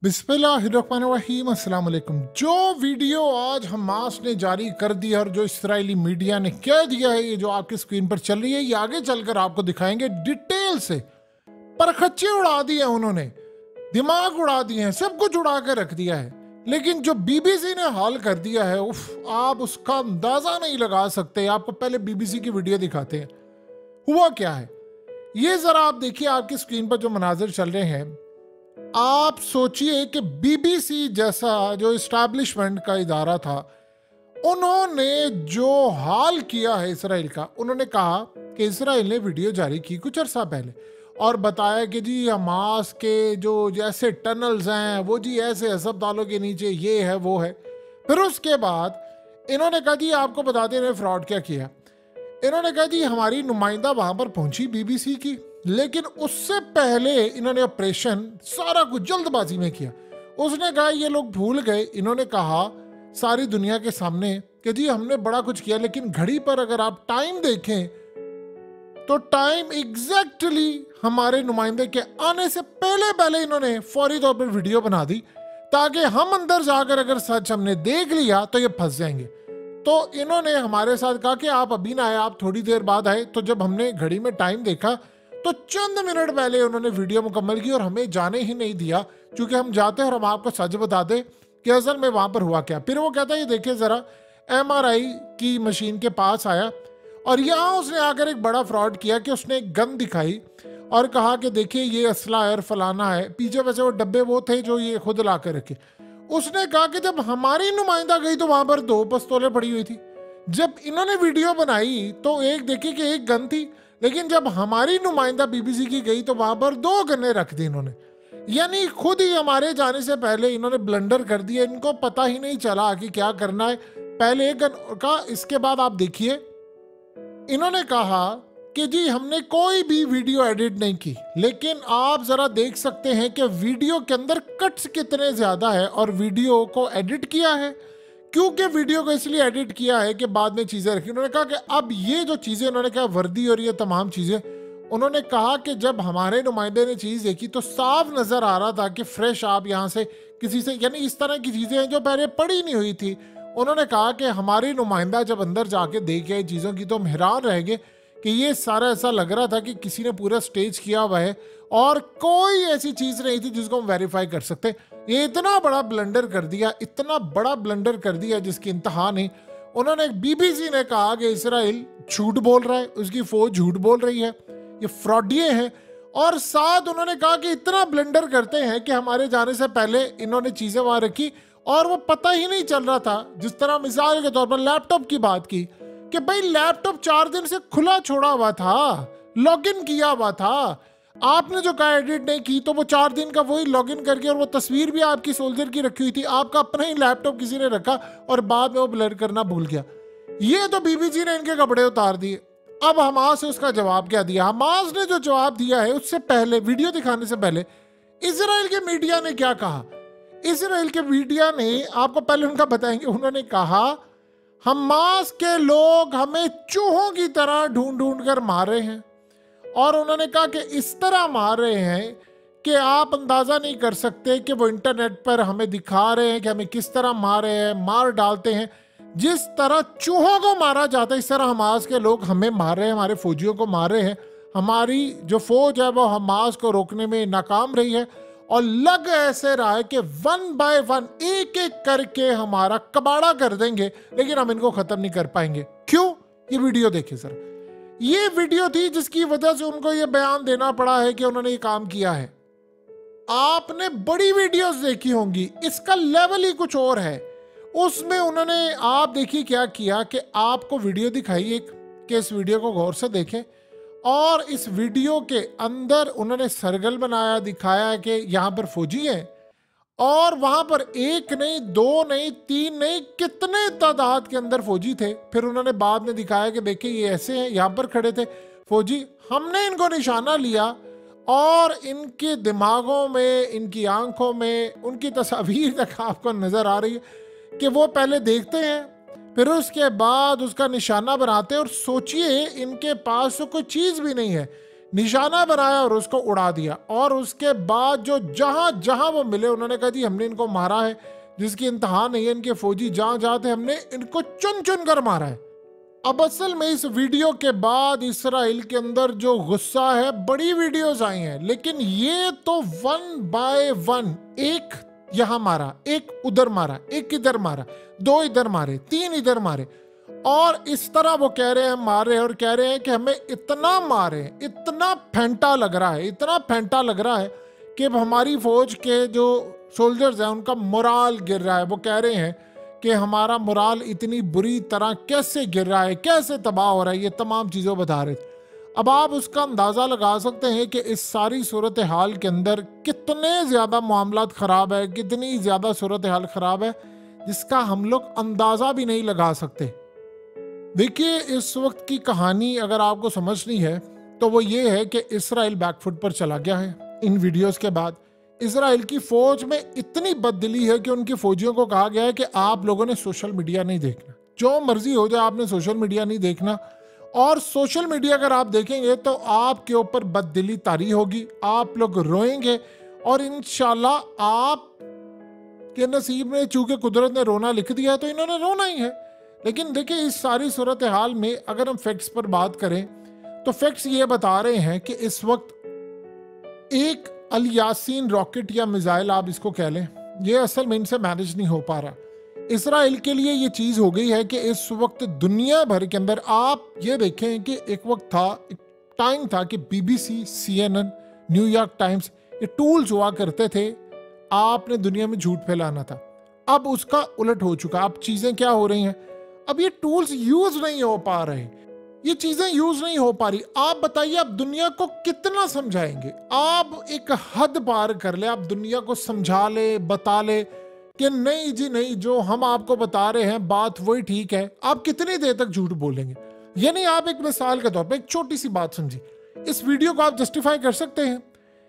बिस्मिल्लाहिर्रहमानिर्रहीम अस्सलाम वालेकुम। जो वीडियो आज हमास ने जारी कर दिया और जो इसराइली मीडिया ने कह दिया है, ये जो आपकी स्क्रीन पर चल रही है, ये आगे चलकर आपको दिखाएंगे डिटेल से। परखच्चे उड़ा दिए उन्होंने, दिमाग उड़ा दिए हैं, सब कुछ उड़ा कर रख दिया है। लेकिन जो बीबीसी ने हाल कर दिया है, उफ, आप उसका अंदाजा नहीं लगा सकते। आपको पहले बीबीसी की वीडियो दिखाते हैं, हुआ क्या है ये जरा आप देखिए। आपकी स्क्रीन पर जो मनाजिर चल रहे हैं, आप सोचिए कि बीबीसी जैसा जो इस्टेब्लिशमेंट का इदारा था, उन्होंने जो हाल किया है इसराइल का। उन्होंने कहा कि इसराइल ने वीडियो जारी की कुछ अरसा पहले और बताया कि जी हमास के जो जैसे टनल्स हैं वो जी ऐसे अस्पतालों के नीचे ये है वो है। फिर उसके बाद इन्होंने कहा जी आपको बताते हैं फ्रॉड क्या किया। इन्होंने कहा जी हमारी नुमाइंदा वहां पर पहुंची बीबीसी की, लेकिन उससे पहले इन्होंने ऑपरेशन सारा कुछ जल्दबाजी में किया। उसने कहा ये लोग भूल गए। इन्होंने कहा सारी दुनिया के सामने कि जी हमने बड़ा कुछ किया, लेकिन घड़ी पर अगर आप टाइम देखें तो टाइम एग्जैक्टली हमारे नुमाइंदे के आने से पहले पहले इन्होंने फौरी तौर पर वीडियो बना दी, ताकि हम अंदर जाकर अगर सच हमने देख लिया तो ये फंस जाएंगे। तो इन्होंने हमारे साथ कहा कि आप अभी ना आए, आप थोड़ी देर बाद आए। तो जब हमने घड़ी में टाइम देखा तो चंद मिनट पहले उन्होंने वीडियो मुकम्मल की और हमें जाने ही नहीं दिया, क्योंकि हम जाते हैं और हम आपको सच बता दें कि असल में वहां पर हुआ क्या। फिर वो कहता है ये देखिए जरा, MRI की मशीन के पास आया और यहाँ उसने आकर एक बड़ा फ्रॉड किया कि उसने एक गन दिखाई और कहा कि देखिए ये असला है और फलाना है। पीछे वैसे वो डब्बे वो थे जो ये खुद ला कर रखे। उसने कहा कि जब हमारी नुमाइंदा गई तो वहां पर 2 पिस्तौलें पड़ी हुई थी। जब इन्होंने वीडियो बनाई तो एक देखी कि एक गन थी, लेकिन जब हमारी नुमाइंदा बीबीसी की गई तो वहां पर 2 गन्ने रख दी इन्होंने। यानी खुद ही हमारे जाने से पहले इन्होंने ब्लंडर कर दिया। इनको पता ही नहीं चला कि क्या करना है। पहले एक गन का, इसके बाद आप देखिए इन्होंने कहा कि जी हमने कोई भी वीडियो एडिट नहीं की, लेकिन आप जरा देख सकते हैं कि वीडियो के अंदर कट्स कितने ज्यादा है और वीडियो को एडिट किया है। क्योंकि वीडियो को इसलिए एडिट किया है कि बाद में चीजें रखी। उन्होंने कहा कि अब ये जो चीजें, उन्होंने कहा वर्दी और ये तमाम चीजें, उन्होंने कहा कि जब हमारे नुमाइंदे ने चीज देखी तो साफ नजर आ रहा था कि फ्रेश आप यहाँ से किसी से, यानी इस तरह की चीजें हैं जो पहले पड़ी नहीं हुई थी। उन्होंने कहा कि हमारी नुमाइंदा जब अंदर जाके देख गए चीजों की तो हम हैरान रह गए कि ये सारा ऐसा लग रहा था कि किसी ने पूरा स्टेज किया हुआ है और कोई ऐसी चीज नहीं थी जिसको हम वेरीफाई कर सकते। ये इतना बड़ा ब्लंडर कर दिया, इतना बड़ा ब्लंडर कर दिया जिसकी इंतहा नहीं। उन्होंने, बीबीसी ने कहा कि इसराइल झूठ बोल रहा है, उसकी फौज झूठ बोल रही है, ये फ्रॉडिये हैं। और साथ उन्होंने कहा कि इतना ब्लंडर करते हैं कि हमारे जाने से पहले इन्होंने चीजें वहां रखी और वो पता ही नहीं चल रहा था। जिस तरह मिसाल के तौर पर लैपटॉप की बात की कि भाई लैपटॉप 4 दिन से खुला छोड़ा हुआ था, लॉगिन किया हुआ था। आपने जो कहा एडिट नहीं की तो वो 4 दिन का वही लॉगिन करके, और वो तस्वीर भी आपकी सोल्जर की रखी हुई थी। आपका अपना ही लैपटॉप किसी ने रखा और बाद में वो ब्लर करना भूल गया। ये तो बीबीसी ने इनके कपड़े उतार दिए। अब हमास ने उसका जवाब क्या दिया? हमास ने जो जवाब दिया है उससे पहले, वीडियो दिखाने से पहले, इसराइल के मीडिया ने क्या कहा? इसराइल के मीडिया ने, आपको पहले उनका बताएंगे, उन्होंने कहा हमास के लोग हमें चूहों की तरह ढूंढ ढूंढ कर मार रहे हैं। और उन्होंने कहा कि इस तरह मार रहे हैं कि आप अंदाजा नहीं कर सकते कि वो इंटरनेट पर हमें दिखा रहे हैं कि हमें किस तरह मार रहे हैं, मार डालते हैं। जिस तरह चूहों को मारा जाता है इस तरह हमास के लोग हमें मार रहे हैं, हमारे फौजियों को मार रहे हैं। हमारी जो फौज है वो हमास को रोकने में नाकाम रही है और लग ऐसे रहा है कि 1 बाय 1 एक एक करके हमारा कबाड़ा कर देंगे, लेकिन हम इनको खत्म नहीं कर पाएंगे। क्यों? ये वीडियो देखिए सर। ये वीडियो थी जिसकी वजह से उनको ये बयान देना पड़ा है कि उन्होंने ये काम किया है। आपने बड़ी वीडियोस देखी होंगी, इसका लेवल ही कुछ और है। उसमें उन्होंने, आप देखिए क्या किया कि आपको वीडियो दिखाई एक, कि इस वीडियो को गौर से देखें, और इस वीडियो के अंदर उन्होंने सर्कल बनाया, दिखाया कि यहाँ पर फौजी हैं और वहां पर 1 नहीं 2 नहीं 3 नहीं कितने तादाद के अंदर फौजी थे। फिर उन्होंने बाद में दिखाया कि देखिए ये ऐसे हैं, यहाँ पर खड़े थे फौजी। हमने इनको निशाना लिया और इनके दिमागों में, इनकी आंखों में, उनकी तस्वीर तक आपको नजर आ रही है कि वो पहले देखते हैं, फिर उसके बाद उसका निशाना बनाते हैं। और सोचिए इनके पास तो कोई चीज भी नहीं है, निशाना बनाया और उसको उड़ा दिया। और उसके बाद जो जहां जहां वो मिले उन्होंने कहा जी हमने इनको मारा है, जिसकी इंतहा नहीं है। इनके फौजी जहां जहां थे हमने इनको चुन चुन कर मारा है। अब असल में इस वीडियो के बाद इसराइल के अंदर जो गुस्सा है, बड़ी वीडियोस आई हैं, लेकिन ये तो 1 बाय 1, एक यहां मारा, एक उधर मारा, एक इधर मारा, 2 इधर मारे, 3 इधर मारे, और इस तरह वो कह रहे हैं मार रहे हैं, और कह रहे हैं कि हमें इतना मारे, इतना फेंटा लग रहा है, इतना फेंटा लग रहा है कि हमारी फौज के जो सोल्जर्स हैं उनका मोराल गिर रहा है। वो कह रहे हैं कि हमारा मोराल इतनी बुरी तरह कैसे गिर रहा है, कैसे तबाह हो रहा है, ये तमाम चीज़ें बता रहे थे। अब आप उसका अंदाज़ा लगा सकते हैं कि इस सारी सूरत हाल के अंदर कितने ज़्यादा मामलात ख़राब है, कितनी ज़्यादा सूरत हाल ख़राब है, जिसका हम लोग अंदाज़ा भी नहीं लगा सकते। देखिए, इस वक्त की कहानी अगर आपको समझनी है तो वो ये है कि इसराइल बैकफुट पर चला गया है। इन वीडियोस के बाद इसराइल की फौज में इतनी बददिली है कि उनकी फौजियों को कहा गया है कि आप लोगों ने सोशल मीडिया नहीं देखना, जो मर्जी हो जाए आपने सोशल मीडिया नहीं देखना। और सोशल मीडिया अगर आप देखेंगे तो आपके ऊपर बददिली तारी होगी, आप लोग रोएंगे, और इंशाल्लाह आप के नसीब में, चूंकि कुदरत ने रोना लिख दिया है तो इन्होंने रोना ही है। लेकिन देखिए, इस सारी सूरत हाल में अगर हम फैक्ट्स पर बात करें तो फैक्ट्स ये बता रहे हैं कि इस वक्त एक अल यासीन रॉकेट या मिसाइल आप इसको कह लें, ये असल में इनसे मैनेज नहीं हो पा रहा। इसराइल के लिए ये चीज़ हो गई है कि इस वक्त दुनिया भर के अंदर आप ये देखें कि एक वक्त था, एक टाइम था कि BBC, CNN, न्यूयॉर्क टाइम्स, ये टूल्स हुआ करते थे आपने दुनिया में झूठ फैलाना था। अब उसका उलट हो चुका। अब चीज़ें क्या हो रही हैं, अब ये टूल्स यूज नहीं हो पा रहे, ये चीजें यूज नहीं हो पा रही। आप बताइए, आप दुनिया को कितना समझाएंगे? आप एक हद पार कर ले, आप दुनिया को समझा ले, बता ले कि नहीं जी नहीं, जो हम आपको बता रहे हैं बात वही ठीक है। आप कितनी देर तक झूठ बोलेंगे? यानी आप एक मिसाल के तौर पे एक छोटी सी बात समझिए, इस वीडियो को आप जस्टिफाई कर सकते हैं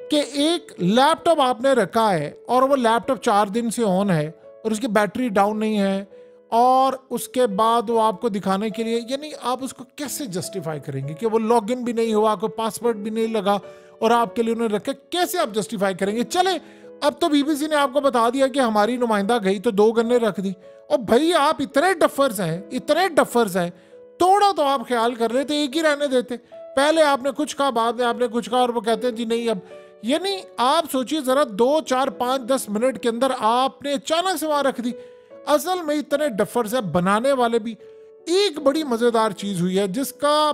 कि एक लैपटॉप आपने रखा है और वो लैपटॉप 4 दिन से ऑन है और उसकी बैटरी डाउन नहीं है, और उसके बाद वो आपको दिखाने के लिए, यानी आप उसको कैसे जस्टिफाई करेंगे कि वो लॉगिन भी नहीं हुआ, कोई पासवर्ड भी नहीं लगा और आपके लिए उन्होंने रखा, कैसे आप जस्टिफाई करेंगे? चले, अब तो BBC ने आपको बता दिया कि हमारी नुमाइंदा गई तो 2 गन्ने रख दी। और भाई आप इतने डफर्स हैं, इतने डफर्स हैं, थोड़ा तो आप ख्याल कर लेते, एक ही रहने देते। पहले आपने कुछ कहा, बाद में आपने कुछ कहा, और वो कहते हैं जी नहीं अब। यानी आप सोचिए जरा, 2, 4, 5, 10 मिनट के अंदर आपने अचानक से वहां रख दी। असल में इतने डफर्स है, बनाने वाले भी। एक बड़ी मजेदार चीज हुई है जिसका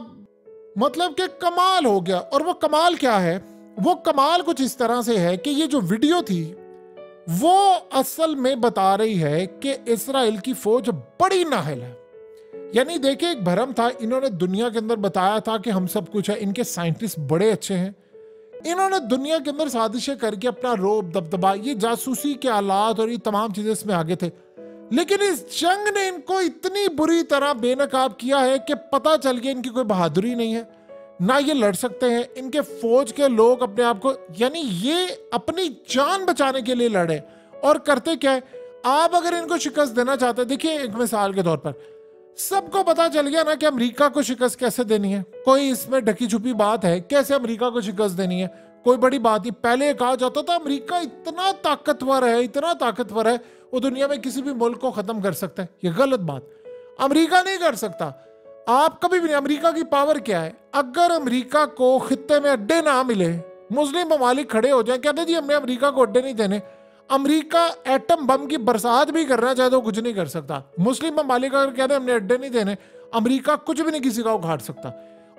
मतलब कि कमाल हो गया, और वो कमाल क्या है? वो कमाल कुछ इस तरह से है कि ये जो वीडियो थी वो असल में बता रही है कि इसराइल की फौज बड़ी नाहल है। यानी देखिए, एक भरम था, इन्होंने दुनिया के अंदर बताया था कि हम सब कुछ है, इनके साइंटिस्ट बड़े अच्छे हैं, इन्होंने दुनिया के अंदर साजिशें करके अपना रोब दबदबा, ये जासूसी के आलात और ये तमाम चीजें इसमें आगे थे। लेकिन इस जंग ने इनको इतनी बुरी तरह बेनकाब किया है कि पता चल गया इनकी कोई बहादुरी नहीं है, ना ये लड़ सकते हैं। इनके फौज के लोग अपने आप को, यानी ये अपनी जान बचाने के लिए लड़े, और करते क्या है, आप अगर इनको शिकस्त देना चाहते हैं, देखिए एक मिसाल के तौर पर सबको पता चल गया ना कि अमेरिका को शिकस्त कैसे देनी है। कोई इसमें ढकी छुपी बात है? कैसे अमेरिका को शिकस्त देनी है, कोई बड़ी बात नहीं। पहले कहा जाता था अमेरिका इतना ताकतवर है, इतना ताकतवर है, वो दुनिया में किसी भी मुल्क को खत्म कर सकता है। ये गलत बात, अमेरिका नहीं कर सकता, आप कभी भी नहीं। अमेरिका की पावर क्या है? अगर अमेरिका को खित्ते में अड्डे ना मिले, मुस्लिम ममालिक खड़े हो जाए, कहते जी हमने अमेरिका को अड्डे नहीं देने, अमेरिका एटम बम की बरसात भी करना चाहे तो कुछ नहीं कर सकता। मुस्लिम ममालिक अगर कहते हमने अड्डे नहीं देने, अमेरिका कुछ भी नहीं किसी का उखाड़ सकता।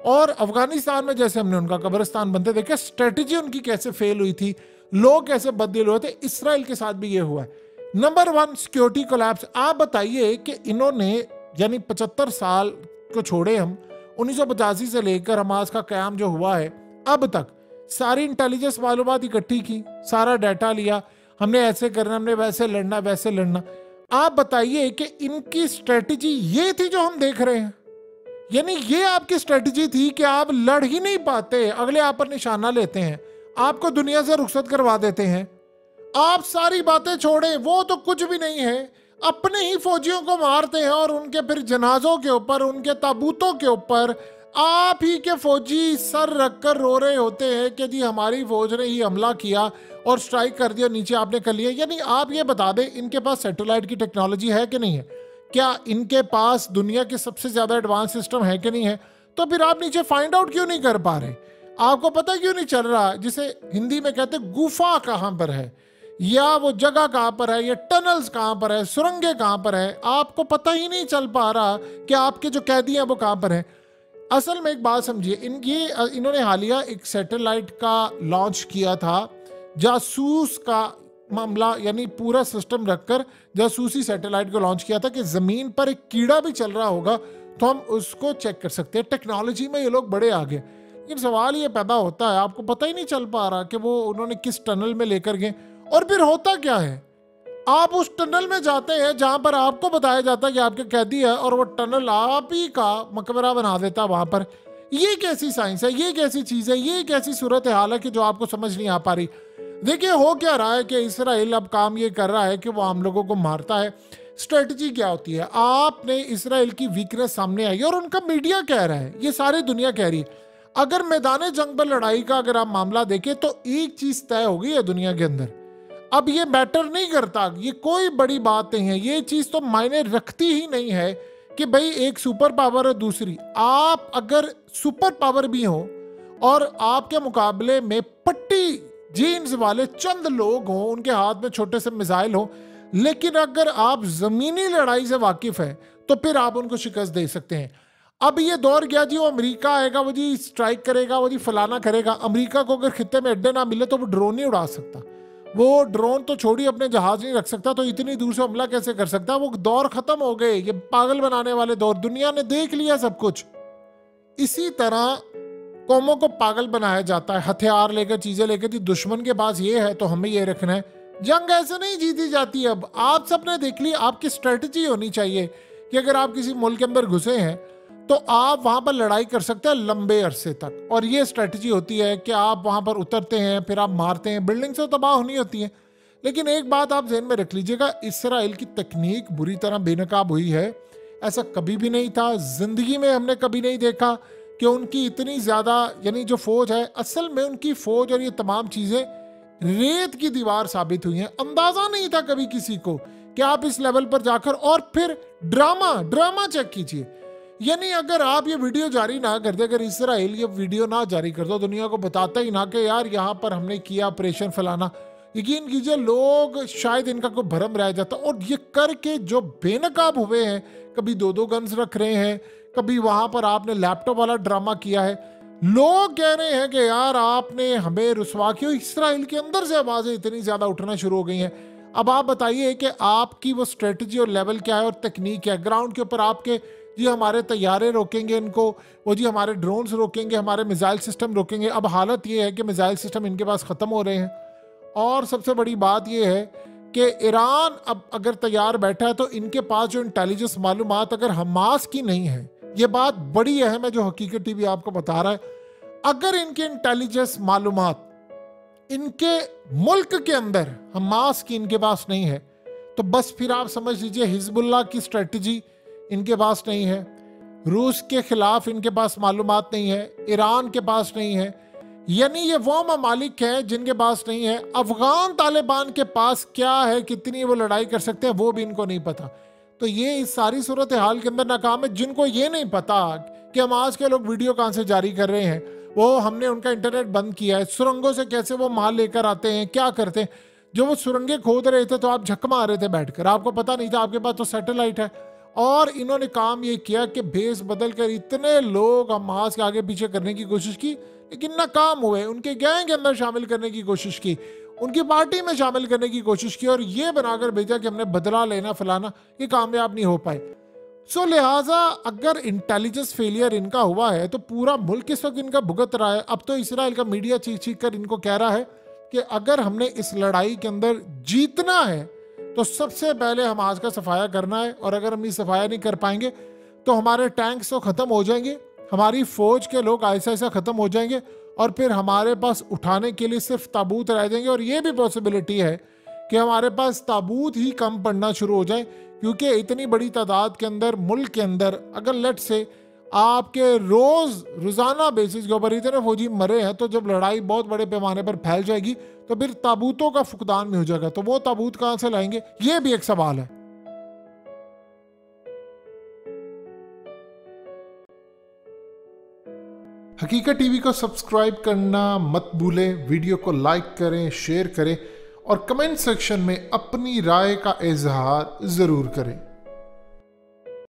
और अफगानिस्तान में जैसे हमने उनका कब्रिस्तान बनते देखे, स्ट्रेटेजी उनकी कैसे फेल हुई थी, लोग कैसे बददिल हुए थे, इसराइल के साथ भी ये हुआ है। Number 1, security collapse. आप बताइए कि इन्होंने, यानी 75 साल को छोड़े हम, 1985 से लेकर हमास का क़याम जो हुआ है अब तक, सारी इंटेलिजेंस मालूमात इकट्ठी की, सारा डाटा लिया, हमने ऐसे करना, हमने वैसे लड़ना, वैसे लड़ना। आप बताइए कि इनकी स्ट्रेटेजी ये थी जो हम देख रहे हैं? यानी ये आपकी स्ट्रेटेजी थी कि आप लड़ ही नहीं पाते, अगले आप पर निशाना लेते हैं, आपको दुनिया से रुखसत करवा देते हैं। आप सारी बातें छोड़ें, वो तो कुछ भी नहीं है, अपने ही फौजियों को मारते हैं और उनके फिर जनाजों के ऊपर, उनके ताबूतों के ऊपर आप ही के फौजी सर रखकर रो रहे होते हैं कि जी हमारी फौज ने ही हमला किया और स्ट्राइक कर दिया, नीचे आपने कर लिया। यानी आप ये बता दें इनके पास सैटेलाइट की टेक्नोलॉजी है कि नहीं है, क्या इनके पास दुनिया के सबसे ज्यादा एडवांस सिस्टम है कि नहीं है, तो फिर आप नीचे फाइंड आउट क्यों नहीं कर पा रहे? आपको पता क्यों नहीं चल रहा, जिसे हिंदी में कहते हैं गुफा कहां पर है, या वो जगह कहां पर है, या टनल्स कहां पर है, सुरंगें कहां पर है, आपको पता ही नहीं चल पा रहा कि आपके जो कैदी हैं वो कहां पर हैं। असल में एक बात समझिए, इन्होंने हालिया एक सैटेलाइट का लॉन्च किया था, जासूस का मामला, यानी पूरा सिस्टम रखकर जासूसी सैटेलाइट को लॉन्च किया था कि जमीन पर एक कीड़ा भी चल रहा होगा तो हम उसको चेक कर सकते हैं। टेक्नोलॉजी में ये लोग बड़े आगे, लेकिन सवाल ये पैदा होता है आपको पता ही नहीं चल पा रहा कि वो उन्होंने किस टनल में लेकर गए, और फिर होता क्या है, आप उस टनल में जाते हैं जहां पर आपको बताया जाता है कि आपके कैदी है, और वो टनल आप ही का मकबरा बना देता है वहां पर। ये कैसी साइंस है, ये कैसी चीज है, ये कैसी सूरत हाल है कि जो आपको समझ नहीं आ पा रही। देखिए हो क्या रहा है कि इसराइल अब काम ये कर रहा है कि वो हम लोगों को मारता है। स्ट्रेटजी क्या होती है, आपने इसराइल की वीकनेस सामने आई और उनका मीडिया कह रहा है, ये सारी दुनिया कह रही है। अगर मैदान जंग पर लड़ाई का अगर आप मामला देखें तो एक चीज तय हो गई है दुनिया के अंदर, अब ये मैटर नहीं करता, ये कोई बड़ी बात नहीं है, ये चीज तो मायने रखती ही नहीं है कि भाई एक सुपर पावर है दूसरी। आप अगर सुपर पावर भी हो और आपके मुकाबले में पट्टी जीन्स वाले चंद लोग हों, उनके हाथ में छोटे से मिसाइल हो, लेकिन अगर आप जमीनी लड़ाई से वाकिफ है तो फिर आप उनको शिकस्त दे सकते हैं। अब ये दौर गया जी, वो अमेरिका आएगा, वो जी स्ट्राइक करेगा, वो जी फलाना करेगा। अमेरिका को अगर खित्ते में अड्डे ना मिले तो वो ड्रोन नहीं उड़ा सकता, वो ड्रोन तो छोड़ी अपने जहाज नहीं रख सकता, तो इतनी दूर से हमला कैसे कर सकता? वो दौर खत्म हो गए, ये पागल बनाने वाले दौर, दुनिया ने देख लिया सब कुछ। इसी तरह कौमों को पागल बनाया जाता है, हथियार लेकर चीजें लेकर, दुश्मन के पास ये है तो हमें ये रखना है। जंग ऐसे नहीं जीती जाती। अब आप सबने देख ली, आपकी स्ट्रेटजी होनी चाहिए कि अगर आप किसी मुल्क के अंदर घुसे हैं तो आप वहां पर लड़ाई कर सकते हैं लंबे अरसे तक, और ये स्ट्रेटजी होती है कि आप वहां पर उतरते हैं, फिर आप मारते हैं, बिल्डिंग से तबाह होनी होती है। लेकिन एक बात आप ध्यान में रख लीजिएगा, इसराइल की तकनीक बुरी तरह बेनकाब हुई है। ऐसा कभी भी नहीं था, जिंदगी में हमने कभी नहीं देखा कि उनकी इतनी ज्यादा, यानी जो फौज है, असल में उनकी फौज और ये तमाम चीजें रेत की दीवार साबित हुई हैं। अंदाजा नहीं था कभी किसी को कि आप इस लेवल पर जाकर, और फिर ड्रामा चेक कीजिए। यानी अगर आप ये वीडियो जारी ना करते, अगर इसराइल ये वीडियो ना जारी कर दो, दुनिया को बताता ही ना कि यार यहाँ पर हमने किया ऑपरेशन फलाना, यकीन कीजिए लोग शायद इनका कोई भरम रह जाता। और ये करके जो बेनकाब हुए हैं, कभी 2-2 गन्स रख रहे हैं, कभी वहां पर आपने लैपटॉप वाला ड्रामा किया है, लोग कह रहे हैं कि यार आपने हमें रुसवा किया। इसराइल के अंदर से आवाजें इतनी ज्यादा उठना शुरू हो गई हैं। अब आप बताइए कि आपकी वो स्ट्रेटजी और लेवल क्या है और तकनीक क्या है। ग्राउंड के ऊपर आपके जी हमारे तैयारे रोकेंगे इनको, वो जी हमारे ड्रोन्स रोकेंगे, हमारे मिसाइल सिस्टम रोकेंगे। अब हालत ये है कि मिसाइल सिस्टम इनके पास ख़त्म हो रहे हैं, और सबसे बड़ी बात ये है कि ईरान अब अगर तैयार बैठा है तो इनके पास जो इंटेलिजेंस मालूमात अगर हमास की नहीं है, ये बात बड़ी अहम है जो हकीकत टीवी आपको बता रहा है। अगर इनके इंटेलिजेंस मालूमात इनके मुल्क के अंदर हमास की इनके पास नहीं है, तो बस फिर आप समझ लीजिए हिजबुल्लाह की स्ट्रेटजी इनके पास नहीं है, रूस के खिलाफ इनके पास मालूमात नहीं है, ईरान के पास नहीं है। यानी ये वो ममालिक हैं जिनके पास नहीं है। अफगान तालिबान के पास क्या है, कितनी वो लड़ाई कर सकते हैं, वो भी इनको नहीं पता। तो ये इस सारी सूरत हाल के अंदर नाकाम है। जिनको ये नहीं पता कि हम आज के लोग वीडियो कहाँ से जारी कर रहे हैं, वो हमने उनका इंटरनेट बंद किया है, सुरंगों से कैसे वो माल लेकर आते हैं, क्या करते हैं। जो वो सुरंगे खोद रहे थे तो आप झक मार रहे थे बैठकर, आपको पता नहीं था, आपके पास तो सैटेलाइट है। और इन्होंने काम ये किया कि भेस बदल कर इतने लोग हमास के आगे पीछे करने की कोशिश की, लेकिन नाकाम हुए। उनके गैंग के अंदर शामिल करने की कोशिश की, उनकी पार्टी में शामिल करने की कोशिश की, और ये बनाकर भेजा कि हमने बदला लेना फलाना, ये कामयाब नहीं हो पाए। सो लिहाजा अगर इंटेलिजेंस फेलियर इनका हुआ है तो पूरा मुल्क इस वक्त इनका भुगत रहा है। अब तो इसराइल का मीडिया चीख चीख कर इनको कह रहा है कि अगर हमने इस लड़ाई के अंदर जीतना है तो सबसे पहले हमास का सफाया करना है, और अगर हम ये सफाया नहीं कर पाएंगे तो हमारे टैंक्स तो ख़त्म हो जाएंगे, हमारी फौज के लोग ऐसा ऐसा ख़त्म हो जाएंगे, और फिर हमारे पास उठाने के लिए सिर्फ ताबूत रह जाएंगे। और ये भी पॉसिबिलिटी है कि हमारे पास ताबूत ही कम पड़ना शुरू हो जाए, क्योंकि इतनी बड़ी तादाद के अंदर मुल्क के अंदर अगर लेट से आपके रोजाना बेसिस के ऊपर इतने फौजी मरे हैं, तो जब लड़ाई बहुत बड़े पैमाने पर फैल जाएगी तो फिर ताबूतों का फुकदान भी हो जाएगा। तो वो ताबूत कहां से लाएंगे, ये भी एक सवाल है। हकीकत टीवी को सब्सक्राइब करना मत भूलें, वीडियो को लाइक करें, शेयर करें और कमेंट सेक्शन में अपनी राय का इजहार जरूर करें।